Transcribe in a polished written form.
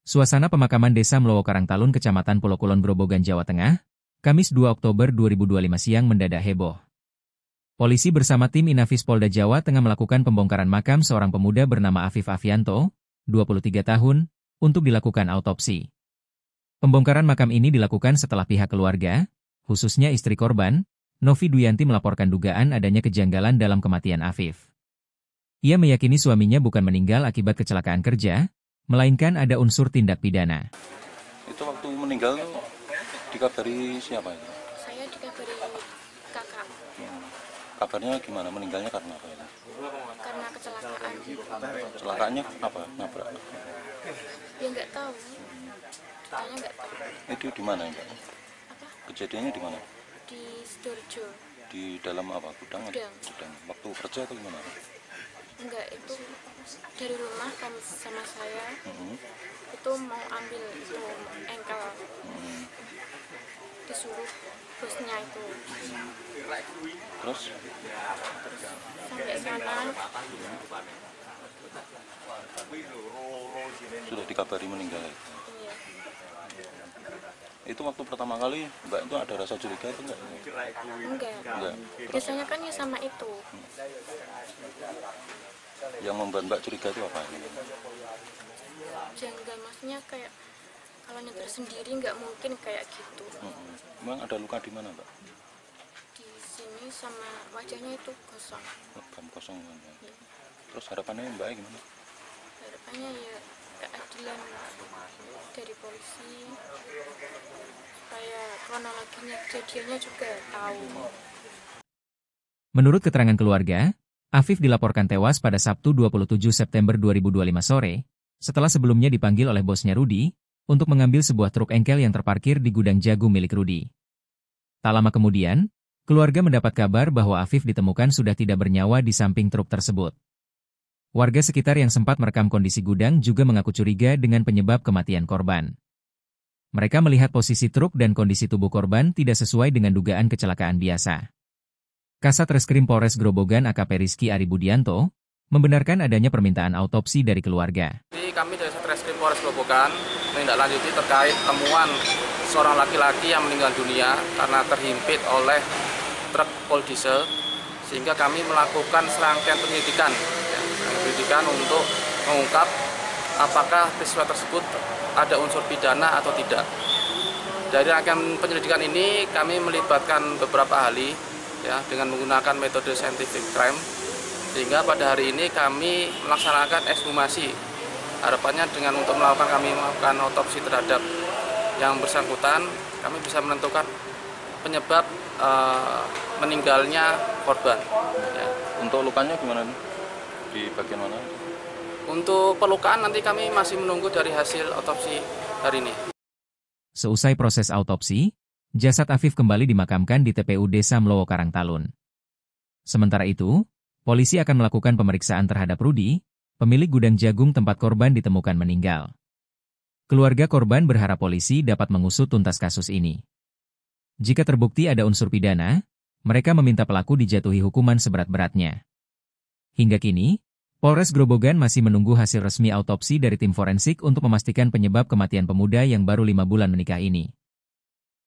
Suasana pemakaman Desa Mlowo Karangtalun, Kecamatan Pulau Kulon, Grobogan, Jawa Tengah, Kamis 2 Oktober 2025 siang mendadak heboh. Polisi bersama tim Inafis Polda Jawa Tengah melakukan pembongkaran makam seorang pemuda bernama Afif Afianto, 23 tahun, untuk dilakukan autopsi. Pembongkaran makam ini dilakukan setelah pihak keluarga, khususnya istri korban, Novi Duyanti, melaporkan dugaan adanya kejanggalan dalam kematian Afif. Ia meyakini suaminya bukan meninggal akibat kecelakaan kerja, melainkan ada unsur tindak pidana. Itu waktu meninggal dikabari siapa itu? Saya dikabari kakak. Kabarnya gimana? Meninggalnya karena apa itu? Karena kecelakaan. Kecelakaannya apa? Nabrak? Ya nggak tahu. Ceritanya nggak tahu. Itu di mana, Mbak? Apa? Kejadiannya di mana? Di Sidoarjo. Di dalam apa? Gudang? Gudang. Gudang. Waktu kerja atau gimana? Enggak, itu dari rumah kan sama saya. Itu mau ambil itu engkel. Disuruh bosnya itu. Terus? Sampai sana Sudah dikabari meninggal. iya. Itu waktu pertama kali Mbak itu ada rasa curiga itu enggak? Enggak. Biasanya kan ya sama itu. Yang membuat Mbak curiga itu apa? Janggal, maksudnya kayak kalau nyetir sendiri nggak mungkin kayak gitu. Memang ada luka di mana, Mbak? Di sini sama wajahnya itu kosong. Lebam kosong kan, ya. Terus harapannya Mbak gimana? Harapannya ya keadilan dari polisi supaya kronologinya kejadiannya juga tahu. Menurut keterangan keluarga, Afif dilaporkan tewas pada Sabtu 27 September 2025 sore, setelah sebelumnya dipanggil oleh bosnya Rudi, untuk mengambil sebuah truk engkel yang terparkir di gudang jagung milik Rudi. Tak lama kemudian, keluarga mendapat kabar bahwa Afif ditemukan sudah tidak bernyawa di samping truk tersebut. Warga sekitar yang sempat merekam kondisi gudang juga mengaku curiga dengan penyebab kematian korban. Mereka melihat posisi truk dan kondisi tubuh korban tidak sesuai dengan dugaan kecelakaan biasa. Kasat Reskrim Polres Grobogan AKP Rizky Ari Budianto membenarkan adanya permintaan autopsi dari keluarga. Kami dari Satreskrim Polres Grobogan menindaklanjuti terkait temuan seorang laki-laki yang meninggal dunia karena terhimpit oleh truk pol diesel, sehingga kami melakukan serangkaian penyelidikan untuk mengungkap apakah peristiwa tersebut ada unsur pidana atau tidak. Dari rangkaian penyelidikan ini kami melibatkan beberapa ahli dengan menggunakan metode scientific crime, sehingga pada hari ini kami melaksanakan ekshumasi. Harapannya dengan untuk melakukan otopsi terhadap yang bersangkutan, kami bisa menentukan penyebab meninggalnya korban. Untuk lukanya gimana nih? Di bagian mana? Untuk pelukaan nanti kami masih menunggu dari hasil otopsi hari ini. Seusai proses autopsi, jasad Afif kembali dimakamkan di TPU Desa Mlowo Karangtalun. Sementara itu, polisi akan melakukan pemeriksaan terhadap Rudi, pemilik gudang jagung tempat korban ditemukan meninggal. Keluarga korban berharap polisi dapat mengusut tuntas kasus ini. Jika terbukti ada unsur pidana, mereka meminta pelaku dijatuhi hukuman seberat-beratnya. Hingga kini, Polres Grobogan masih menunggu hasil resmi autopsi dari tim forensik untuk memastikan penyebab kematian pemuda yang baru 5 bulan menikah ini.